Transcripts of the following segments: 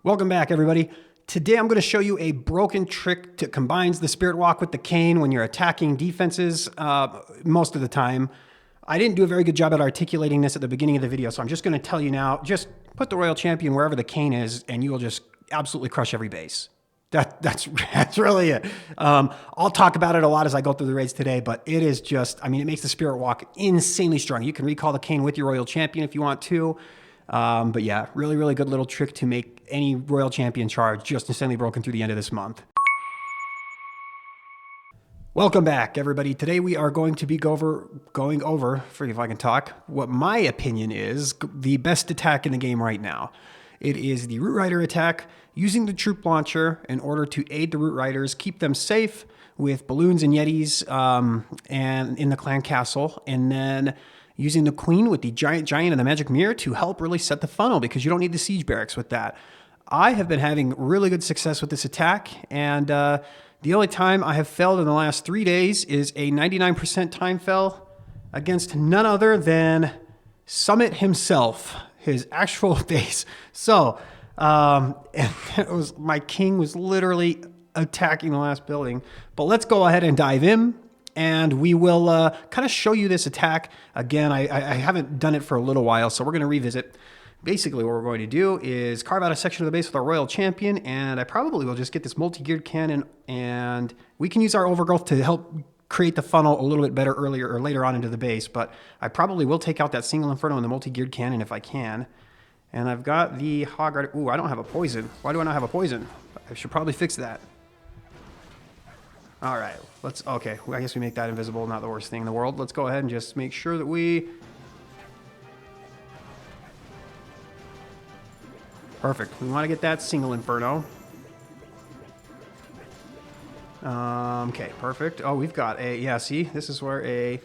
Welcome back, everybody. Today I'm going to show you a broken trick that combines the Spirit Walk with the Kane when you're attacking defenses most of the time. I didn't do a very good job at articulating this at the beginning of the video, so I'm just going to tell you now, just put the Royal Champion wherever the Kane is, and you will just absolutely crush every base. That's really it. I'll talk about it a lot as I go through the raids today, but it is just, I mean, it makes the Spirit Walk insanely strong. You can recall the Kane with your Royal Champion if you want to. But yeah, really, really good little trick to make any Royal Champion charge just instantly broken through the end of this month. Welcome back, everybody. Today we are going to be going over, forget if I can talk, what my opinion is the best attack in the game right now. It is the Root Rider attack, using the troop launcher in order to aid the Root Riders, keep them safe with balloons and yetis and in the clan castle, and then using the Queen with the giant and the magic mirror to help really set the funnel, because you don't need the siege barracks with that. I have been having really good success with this attack, and the only time I have failed in the last 3 days is a 99% time fail against none other than Summit himself, his actual base. So, and it was, my king was literally attacking the last building. But let's go ahead and dive in, and we will kind of show you this attack. Again, I haven't done it for a little while, so we're going to revisit. Basically, what we're going to do is carve out a section of the base with our Royal Champion, and I probably will just get this multi-geared cannon, and we can use our overgrowth to help create the funnel a little bit better earlier or later on into the base, but I probably will take out that single Inferno and the multi-geared cannon if I can. And I've got the Hog Rider. Ooh, I don't have a poison. Why do I not have a poison? I should probably fix that. All right, okay, I guess we make that invisible, not the worst thing in the world. Let's go ahead and just make sure that we... Perfect. We want to get that single Inferno. Okay, perfect. Oh, we've got a... Yeah, see? This is where a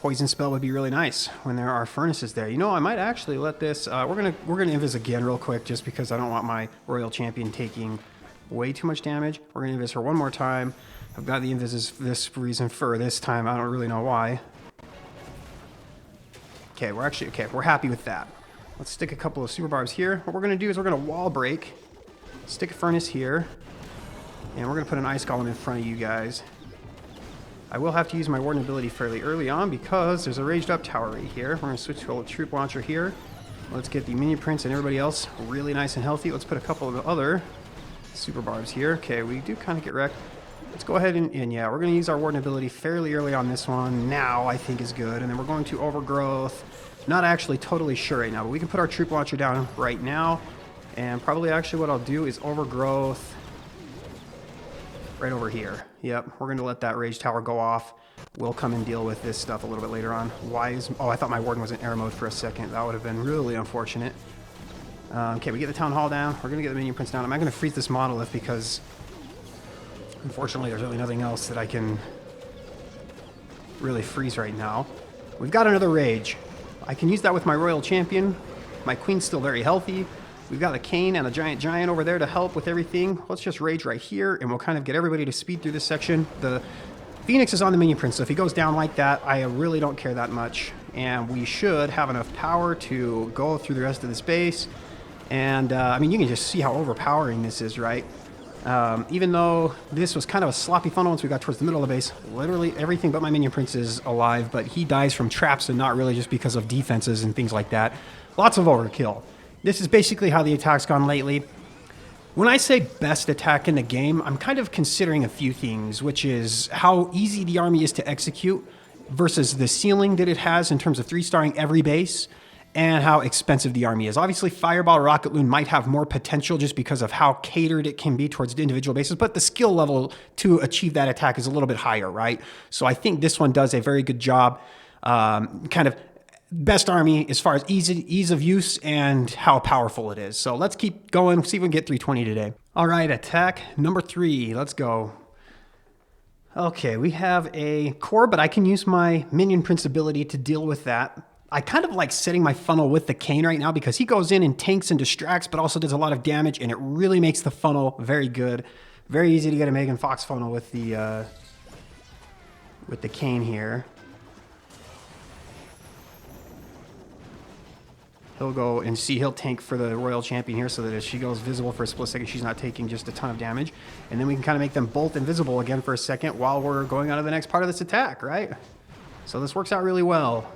poison spell would be really nice when there are furnaces there. You know, I might actually let this... we're gonna invis again real quick, just because I don't want my Royal Champion taking way too much damage. We're gonna invis her one more time. I've got the invis this reason for this time. I don't really know why. Okay, we're happy with that. Let's stick a couple of super barbs here. What we're going to do is we're going to wall break, stick a furnace here, and we're going to put an ice golem in front of you guys. I will have to use my warden ability fairly early on because there's a raged up tower right here. We're going to switch to a troop launcher here. Let's get the minion prince and everybody else really nice and healthy. Let's put a couple of other super barbs here. Okay, we do kind of get wrecked. Let's go ahead and yeah, we're going to use our warden ability fairly early on this one. Now I think is good. And then we're going to overgrowth. Not actually totally sure right now, but we can put our troop launcher down right now. And probably actually what I'll do is overgrowth right over here. Yep, we're going to let that rage tower go off. We'll come and deal with this stuff a little bit later on. Oh, I thought my warden was in air mode for a second. That would have been really unfortunate. Okay, we get the town hall down. We're going to get the minion prince down. I'm not going to freeze this monolith because unfortunately there's really nothing else that I can really freeze right now. We've got another rage. I can use that with my Royal Champion. My Queen's still very healthy. We've got the Kane and the giant over there to help with everything. Let's just rage right here, and we'll kind of get everybody to speed through this section. The Phoenix is on the minion prince, so if he goes down like that, I really don't care that much. And we should have enough power to go through the rest of this base. And, I mean, you can just see how overpowering this is, right? Even though this was kind of a sloppy funnel once we got towards the middle of the base, literally everything but my minion prince is alive, but he dies from traps and not really just because of defenses and things like that. Lots of overkill. This is basically how the attack's gone lately. When I say best attack in the game, I'm kind of considering a few things, which is how easy the army is to execute versus the ceiling that it has in terms of 3-starring every base, and how expensive the army is. Obviously, Fireball or Rocket Loon might have more potential just because of how catered it can be towards the individual bases, but the skill level to achieve that attack is a little bit higher, right? So I think this one does a very good job, kind of best army as far as ease of use and how powerful it is. So let's keep going, see if we can get 320 today. All right, attack number 3, let's go. Okay, we have a core, but I can use my minion prince ability to deal with that. I kind of like setting my funnel with the Kane right now because he goes in and tanks and distracts, but also does a lot of damage, and it really makes the funnel very good. Very easy to get a Megan Fox funnel with the Kane here. He'll go and see, he'll tank for the Royal Champion here so that if she goes visible for a split second, she's not taking just a ton of damage. And then we can kind of make them both invisible again for a second while we're going on to the next part of this attack, right? So this works out really well.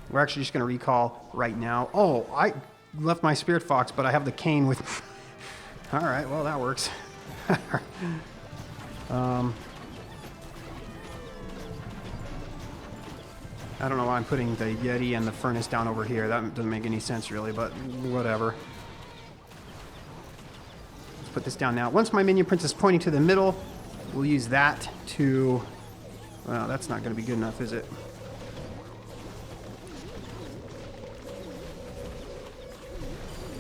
We're actually just going to recall right now. Oh, I left my Spirit Fox, but I have the Kane with... All right, well, that works. I don't know why I'm putting the Yeti and the Furnace down over here. That doesn't make any sense, really, but whatever. Let's put this down now. Once my minion prince is pointing to the middle, we'll use that to... Well, that's not going to be good enough, is it?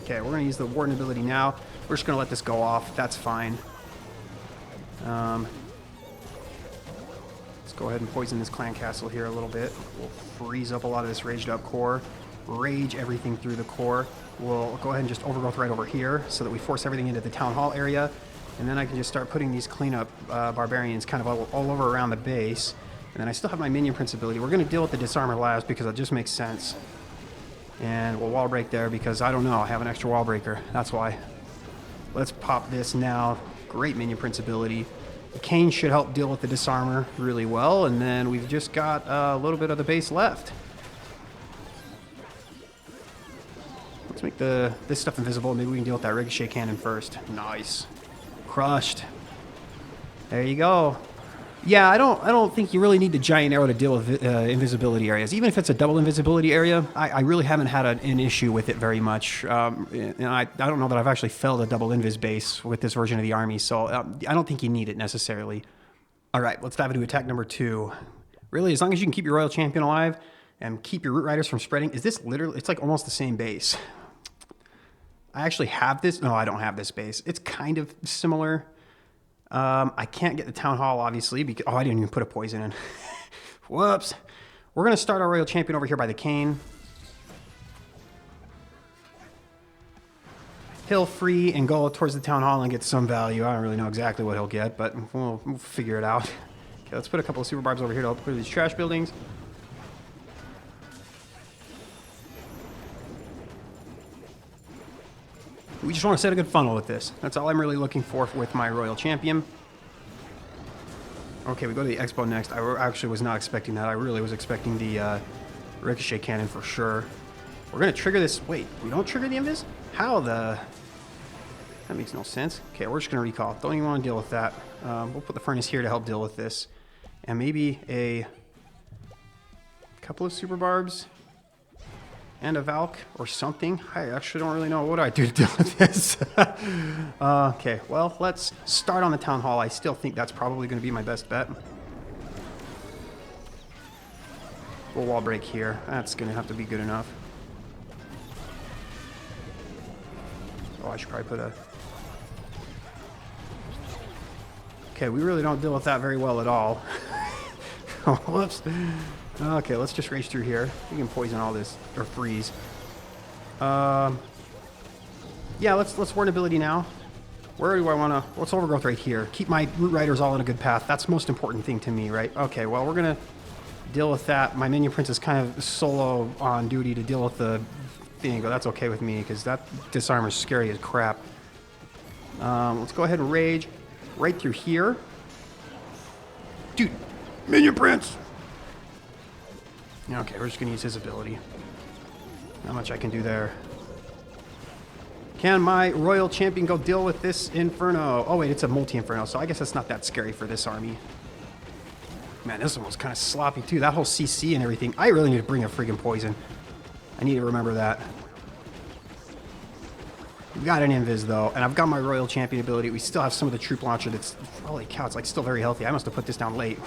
Okay, we're going to use the Warden ability now. We're just going to let this go off. That's fine. Let's go ahead and poison this clan castle here a little bit. We'll freeze up a lot of this raged up core. Rage everything through the core. We'll go ahead and just overgrowth right over here so that we force everything into the town hall area. And then I can just start putting these cleanup barbarians kind of all over around the base. And then I still have my minion prince ability. We're going to deal with the disarmor last because it just makes sense. And we'll wall break there because I don't know. I have an extra wall breaker. That's why. Let's pop this now. Great minion prince ability. The Kane should help deal with the disarmor really well. And then we've just got a little bit of the base left. Let's make this stuff invisible. Maybe we can deal with that ricochet cannon first. Nice. Crushed. There you go. Yeah, I don't think you really need the giant arrow to deal with invisibility areas. Even if it's a double invisibility area, I really haven't had an issue with it very much. And I don't know that I've actually felled a double invis base with this version of the army, so I don't think you need it necessarily. All right, let's dive into attack number 2. Really, as long as you can keep your Royal Champion alive and keep your Root Riders from spreading, is this literally, it's like almost the same base. I actually have this. No, I don't have this base. It's kind of similar. I can't get the town hall, obviously, because... Oh, I didn't even put a poison in. Whoops. We're going to start our Royal Champion over here by the Kane. He'll free and go towards the town hall and get some value. I don't really know exactly what he'll get, but we'll figure it out. Okay, let's put a couple of super barbs over here to help clear these trash buildings. We just want to set a good funnel with this. That's all I'm really looking for with my Royal Champion. Okay, we go to the Expo next. I actually was not expecting that. I really was expecting the Ricochet Cannon for sure. We're going to trigger this. Wait, we don't trigger the Invis? How the... That makes no sense. Okay, we're just going to recall. Don't even want to deal with that. We'll put the Furnace here to help deal with this. And maybe a couple of Super Barbs. And a Valk or something. I actually don't really know what I do to deal with this. Okay, well, let's start on the Town Hall. I still think that's probably going to be my best bet. We'll wall break here. That's going to have to be good enough. Oh, I should probably put a... Okay, we really don't deal with that very well at all. Oh, whoops. Okay, let's just rage through here. We can poison all this, or freeze. Yeah, let's warn ability now. Where do I want to... Let's overgrowth right here. Keep my Root Riders all in a good path. That's the most important thing to me, right? Okay, well, we're going to deal with that. My Minion Prince is kind of solo on duty to deal with the thing, but that's okay with me, because that disarmor is scary as crap. Let's go ahead and rage right through here. Dude, Minion Prince! Okay, we're just going to use his ability. Not much I can do there. Can my Royal Champion go deal with this Inferno? Oh, wait, it's a multi-Inferno, so I guess that's not that scary for this army. Man, this one was kind of sloppy, too. That whole CC and everything. I really need to bring a friggin' poison. I need to remember that. We've got an Invis, though, and I've got my Royal Champion ability. We still have some of the Troop Launcher that's... Holy cow, it's like still very healthy. I must have put this down late.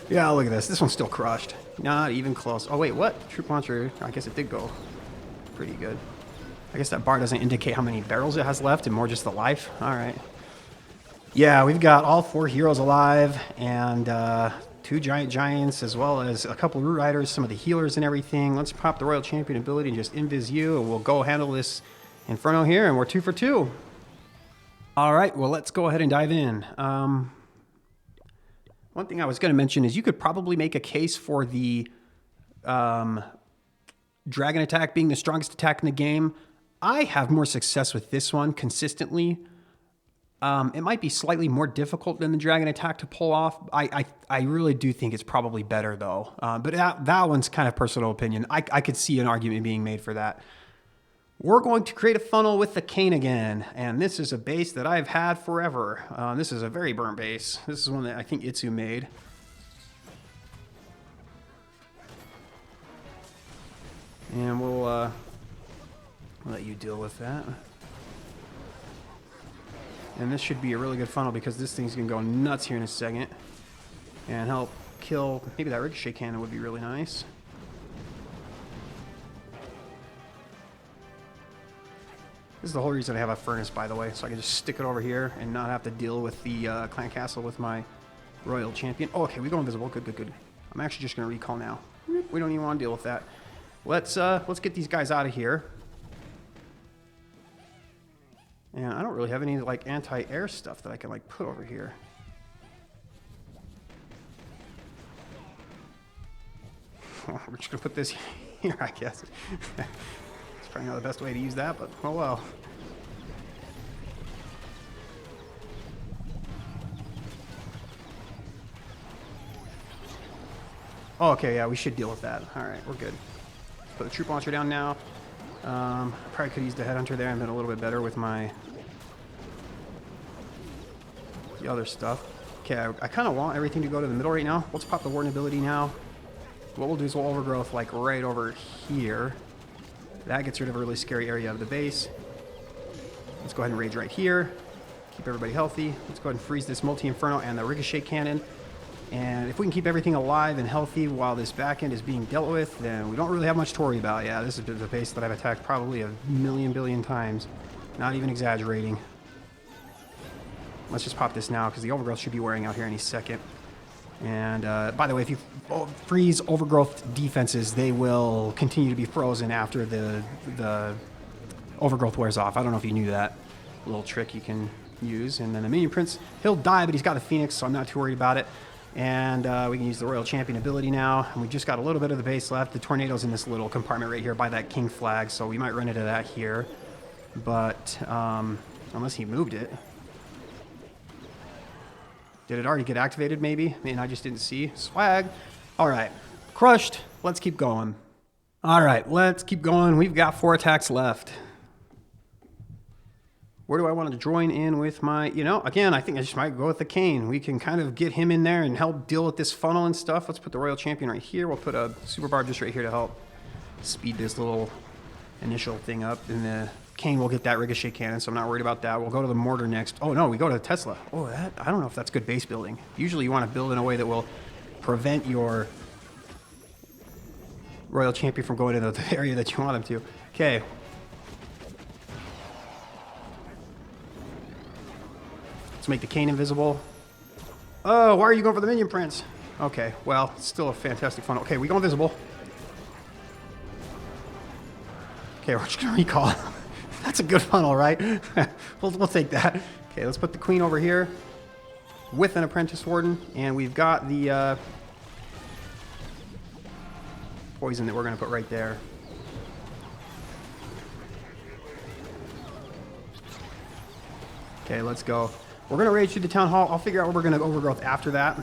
Yeah, look at this. This one's still crushed. Not even close. Oh, wait, what? Troop Launcher, I guess it did go pretty good. I guess that bar doesn't indicate how many barrels it has left and more just the life. All right. Yeah, we've got all 4 heroes alive and 2 giants as well as a couple Root Riders, some of the healers and everything. Let's pop the Royal Champion ability and just invis you, and we'll go handle this Inferno here, and we're 2 for 2. All right, well, let's go ahead and dive in. One thing I was going to mention is you could probably make a case for the dragon attack being the strongest attack in the game. I have more success with this one consistently. It might be slightly more difficult than the dragon attack to pull off. I really do think it's probably better though. But that one's kind of personal opinion. I could see an argument being made for that. We're going to create a funnel with the Kane again, and this is a base that I've had forever. This is a very burnt base. This is one that I think 𝗪𝗓𝗗𝗘𝗢𝗪 made. And we'll let you deal with that. And this should be a really good funnel because this thing's gonna go nuts here in a second and help kill. Maybe that ricochet cannon would be really nice. This is the whole reason I have a furnace, by the way, so I can just stick it over here and not have to deal with the clan castle with my royal champion. Oh, okay, we go invisible. Good, good, good. I'm actually just gonna recall now. We don't even want to deal with that. Let's get these guys out of here. And I don't really have any like anti-air stuff that I can like put over here. We're just gonna put this here, I guess. It's probably not the best way to use that, but oh well. Oh, okay, yeah, we should deal with that. All right, we're good. Let's put the troop launcher down now. Probably could use the headhunter there and been a little bit better with the other stuff. Okay, I kind of want everything to go to the middle right now. Let's pop the warden ability now. What we'll do is we'll overgrowth like right over here. That gets rid of a really scary area of the base. Let's go ahead and rage right here. Keep everybody healthy. Let's go ahead and freeze this multi-inferno and the ricochet cannon. And if we can keep everything alive and healthy while this back end is being dealt with, then we don't really have much to worry about. Yeah, this is the base that I've attacked probably a million billion times. Not even exaggerating. Let's just pop this now because the overgrowth should be wearing out here any second. And by the way, if you freeze overgrowth defenses, they will continue to be frozen after the overgrowth wears off. I don't know if you knew that. A little trick you can use. And then the minion prince, he'll die, but he's got a phoenix, so I'm not too worried about it. And we can use the royal champion ability now. And we just got a little bit of the base left. The tornado's in this little compartment right here by that king flag, so we might run into that here. But unless he moved it. Did it already get activated, maybe? I mean, I just didn't see. Swag. All right. Crushed. Let's keep going. All right, let's keep going. We've got 4 attacks left. Where do I want to join in with my, again, I think I just might go with the Kane. We can kind of get him in there and help deal with this funnel and stuff. Let's put the royal champion right here. We'll put a super barb just right here to help speed this little initial thing up. And the Kane will get that ricochet cannon, so I'm not worried about that. We'll go to the mortar next. Oh, no, we go to the Tesla. Oh, I don't know if that's good base building. Usually you want to build in a way that will prevent your royal champion from going into the area that you want him to. Okay. Let's make the Kane invisible. Oh, why are you going for the minion prince? Okay, well, it's still a fantastic funnel. Okay, we go invisible. Okay, we're just going to recall. That's a good funnel, right? we'll take that. Okay, let's put the queen over here with an apprentice warden. And we've got the poison that we're going to put right there. Okay, let's go. We're going to rage through the town hall. I'll figure out where we're going to overgrowth after that.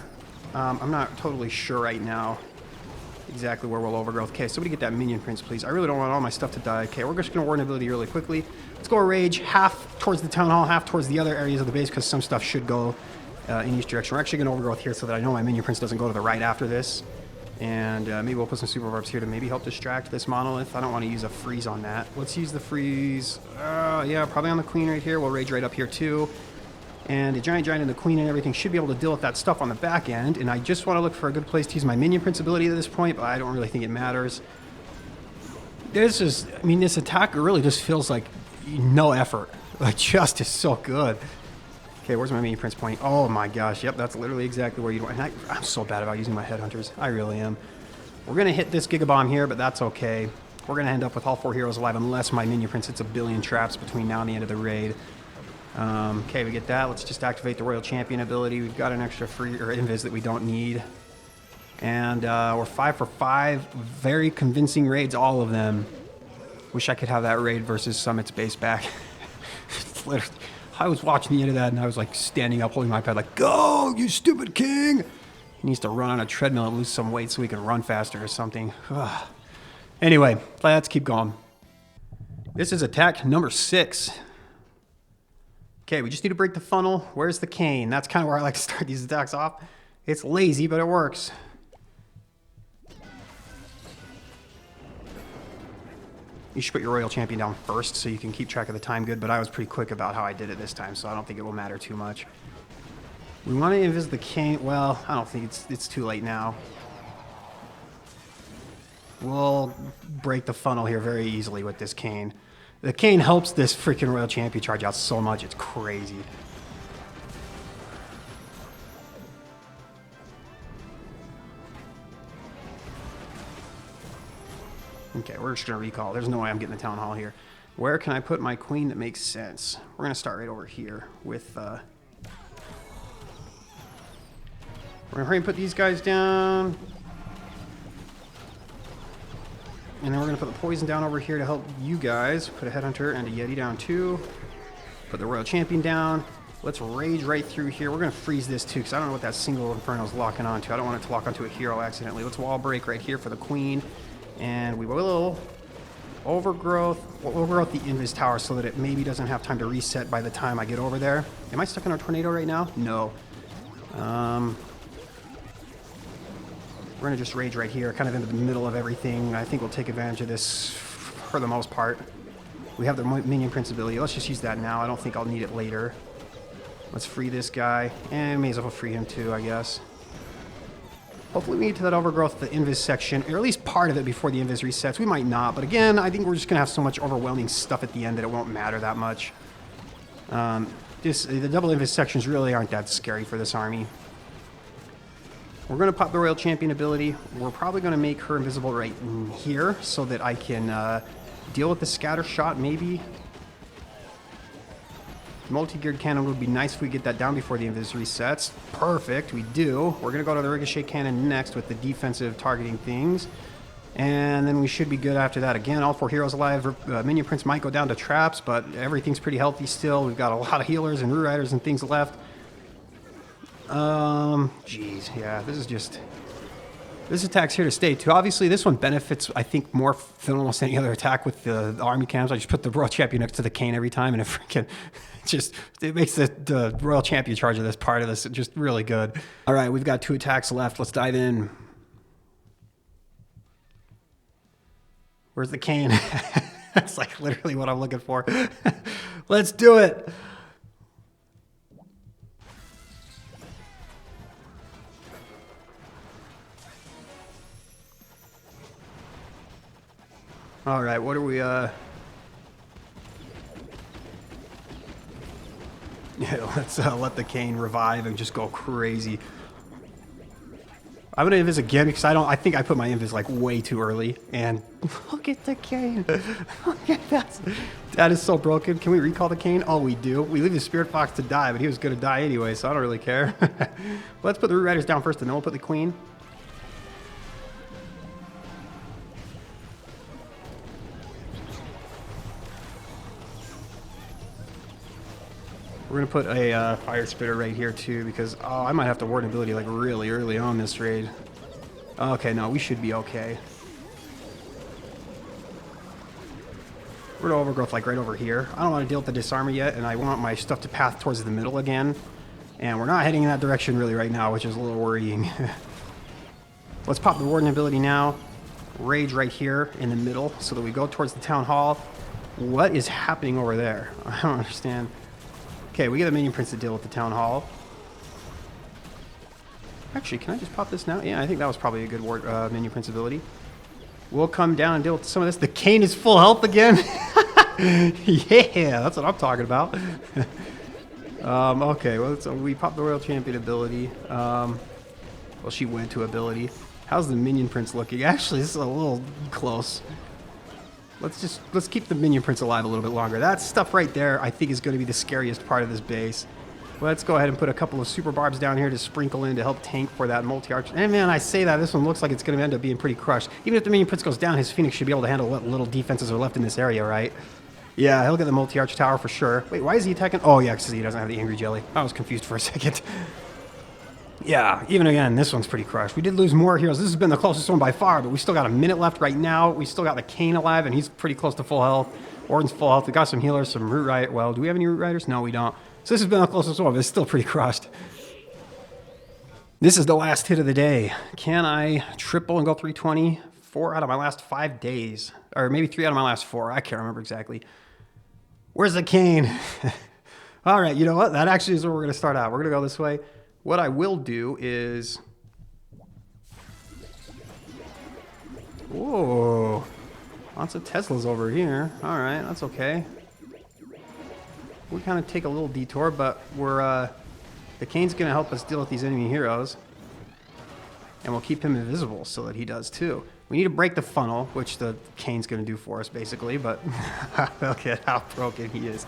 I'm not totally sure right now exactly where we'll overgrowth. Okay, somebody get that minion prince, please. I really don't want all my stuff to die. Okay, we're just going to warden ability really quickly. Let's go rage half towards the town hall, half towards the other areas of the base because some stuff should go in each direction. We're actually going to overgrowth here so that I know my minion prince doesn't go to the right after this. And maybe we'll put some super barbs here to maybe help distract this monolith. I don't want to use a freeze on that. Let's use the freeze. Yeah, probably on the queen right here. We'll rage right up here too. And the giant and the queen and everything should be able to deal with that stuff on the back end. And I just want to look for a good place to use my minion prince ability at this point, but I don't really think it matters. This attack really just feels like no effort. Like, just is so good. Okay, where's my minion prince pointing? Oh my gosh, yep, that's literally exactly where you want. And I'm so bad about using my headhunters. I really am. We're going to hit this gigabomb here, but that's okay. We're going to end up with all 4 heroes alive unless my minion prince hits a billion traps between now and the end of the raid. Okay, we get that. Let's just activate the Royal Champion ability. We've got an extra free or invis that we don't need. And we're 5 for 5. Very convincing raids, all of them. Wish I could have that raid versus Summit's base back. Literally, I was watching the end of that and I was like standing up holding my pad like, go, you stupid king! He needs to run on a treadmill and lose some weight so he can run faster or something. Ugh. Anyway, let's keep going. This is attack number 6. Okay, we just need to break the funnel. Where's the Kane? That's kind of where I like to start these attacks off. It's lazy, but it works. You should put your Royal Champion down first so you can keep track of the time good, but I was pretty quick about how I did it this time, so I don't think it will matter too much. We want to invis the Kane. Well, I don't think it's too late now. We'll break the funnel here very easily with this Kane. The Kane helps this freaking Royal Champion charge out so much, it's crazy. Okay, we're just going to recall. There's no way I'm getting the Town Hall here. Where can I put my queen that makes sense? We're going to start right over here with... We're going to hurry and put these guys down. And then we're going to put the poison down over here to help you guys. Put a Headhunter and a Yeti down too. Put the Royal Champion down. Let's rage right through here. We're going to freeze this too because I don't know what that single Inferno is locking onto. I don't want it to lock onto a hero accidentally. Let's wall break right here for the queen. And we will overgrowth the invis tower so that it maybe doesn't have time to reset by the time I get over there. Am I stuck in a tornado right now? No. We're going to just rage right here, kind of in the middle of everything. I think we'll take advantage of this for the most part. We have the Minion Prince ability. Let's just use that now. I don't think I'll need it later. Let's free this guy. And may as well free him too, I guess. Hopefully we get to that overgrowth, the invis section, or at least part of it before the invis resets. We might not, but again, I think we're just going to have so much overwhelming stuff at the end that it won't matter that much. The double invis sections really aren't that scary for this army. We're going to pop the Royal Champion ability. We're probably going to make her invisible right in here so that I can deal with the scatter shot maybe. Multi-geared cannon would be nice if we get that down before the invis resets. Perfect, we do. We're going to go to the ricochet cannon next with the defensive targeting things. And then we should be good after that. Again, all 4 heroes alive. Minion Prince might go down to traps, but everything's pretty healthy still. We've got a lot of healers and Rue Riders and things left. Geez, yeah, this attack's here to stay too. Obviously, this one benefits, I think, more than almost any other attack with the army cams. I just put the Royal Champion next to the Kane every time, and it makes the Royal Champion charge of this part of this just really good. All right, we've got 2 attacks left. Let's dive in. Where's the Kane? That's like literally what I'm looking for. Let's do it. All right, what are we, yeah, let's let the Kane revive and just go crazy. I'm gonna invis again because I think I put my invis like way too early. And look at the Kane. Look at that. That is so broken. Can we recall the Kane? Oh, we do. We leave the Spirit Fox to die, but he was gonna die anyway, so I don't really care. Let's put the Root Riders down first, and then we'll put the Queen. We're going to put a Fire Spitter right here too because I might have to ward an ability like really early on this raid. Okay, no, we should be okay. We're going to overgrowth like right over here. I don't want to deal with the Disarmor yet, and I want my stuff to path towards the middle again. And we're not heading in that direction really right now, which is a little worrying. Let's pop the Warden ability now. Rage right here in the middle so that we go towards the Town Hall. What is happening over there? I don't understand. Okay, we get a Minion Prince to deal with the Town Hall. Actually, can I just pop this now? Yeah, I think that was probably a good Minion Prince ability. We'll come down and deal with some of this. The Kane is full health again. Yeah, that's what I'm talking about. Okay, well, so we popped the Royal Champion ability. Well, she went to ability. How's the Minion Prince looking? Actually, this is a little close. Let's keep the minion prince alive a little bit longer. That stuff right there, I think, is going to be the scariest part of this base. Let's go ahead and put a couple of super barbs down here to sprinkle in to help tank for that multi-arch. And man, I say that, this one looks like it's going to end up being pretty crushed. Even if the minion prince goes down, his Phoenix should be able to handle what little defenses are left in this area, right? Yeah, he'll get the multi-arch tower for sure. Wait, why is he attacking? Oh, yeah, because he doesn't have the angry jelly. I was confused for a second. Yeah, even again, this one's pretty crushed. We did lose more heroes. This has been the closest one by far, but we still got a minute left right now. We still got the Kane alive, and he's pretty close to full health. Orton's full health. We got some healers, some root rider. Well, do we have any root riders? No, we don't. So this has been the closest one, but it's still pretty crushed. This is the last hit of the day. Can I triple and go 320? 4 out of my last 5 days. Or maybe 3 out of my last 4. I can't remember exactly. Where's the Kane? All right, you know what? That actually is where we're going to start out. We're going to go this way. What I will do is... Whoa. Lots of Teslas over here. All right, that's okay. We kind of take a little detour, but we're... the Kane's going to help us deal with these enemy heroes. And we'll keep him invisible so that he does too. We need to break the funnel, which the Kane's going to do for us, basically. But look at how broken he is.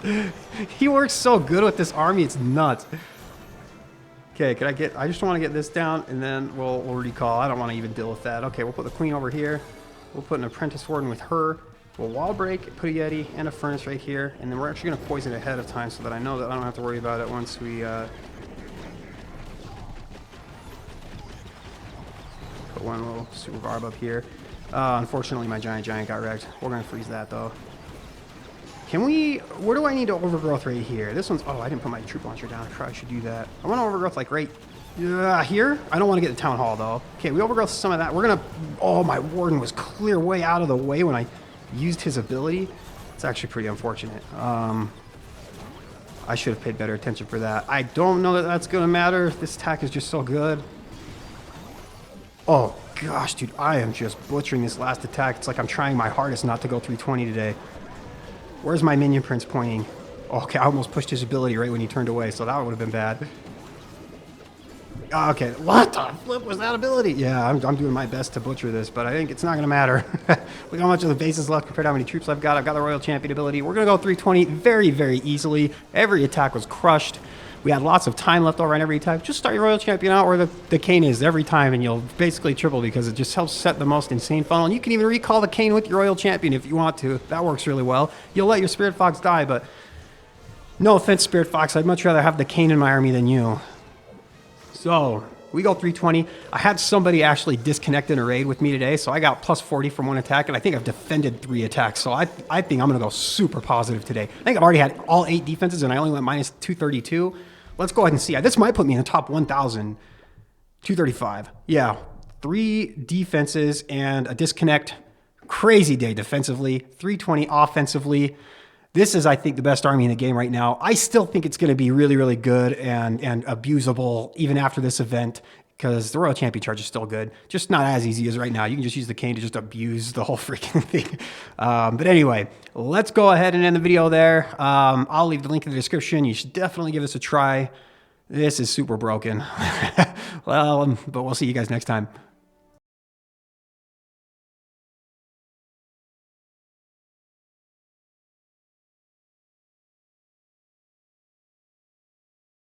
He works so good with this army. It's nuts. Okay, I just want to get this down, and then we'll recall. I don't want to even deal with that. Okay, we'll put the Queen over here. We'll put an Apprentice Warden with her. We'll wall break, put a Yeti and a Furnace right here. And then we're actually going to poison ahead of time so that I know that I don't have to worry about it once we... Put one little super barb up here. Unfortunately, my giant got wrecked. We're going to freeze that, though. Can we... Where do I need to overgrowth right here? This one's... Oh, I didn't put my troop launcher down. I probably should do that. I want to overgrowth, like, right here. I don't want to get the town hall, though. Okay, we overgrowth some of that. We're going to... Oh, my warden was clear way out of the way when I used his ability. It's actually pretty unfortunate. I should have paid better attention for that. I don't know that that's going to matter. This attack is just so good. Oh, gosh, dude, I am just butchering this last attack. It's like I'm trying my hardest not to go 320 today. Where's my minion prince pointing? Oh, okay, I almost pushed his ability right when he turned away, so that would have been bad. Okay, what the flip was that ability? Yeah, I'm doing my best to butcher this, but I think it's not going to matter. Look how much of the base is left compared to how many troops I've got. I've got the Royal Champion ability. We're going to go 320 very, very easily. Every attack was crushed. We had lots of time left over on every attack. Just start your Royal Champion out where the Kane is every time, and you'll basically triple because it just helps set the most insane funnel. And you can even recall the Kane with your Royal Champion if you want to. That works really well. You'll let your Spirit Fox die, but no offense, Spirit Fox. I'd much rather have the Kane in my army than you. So we go 320. I had somebody actually disconnect in a raid with me today, so I got plus 40 from one attack, and I think I've defended 3 attacks. So I think I'm going to go super positive today. I think I've already had all 8 defenses, and I only went minus 232. Let's go ahead and see. This might put me in the top 1,000. 235. Yeah, 3 defenses and a disconnect. Crazy day defensively. 320 offensively. This is, I think, the best army in the game right now. I still think it's going to be really, really good and abusable even after this event because the Royal Champion charge is still good. Just not as easy as right now. You can just use the Kane to just abuse the whole freaking thing. But anyway, let's go ahead and end the video there. I'll leave the link in the description. You should definitely give this a try. This is super broken. Well, but we'll see you guys next time.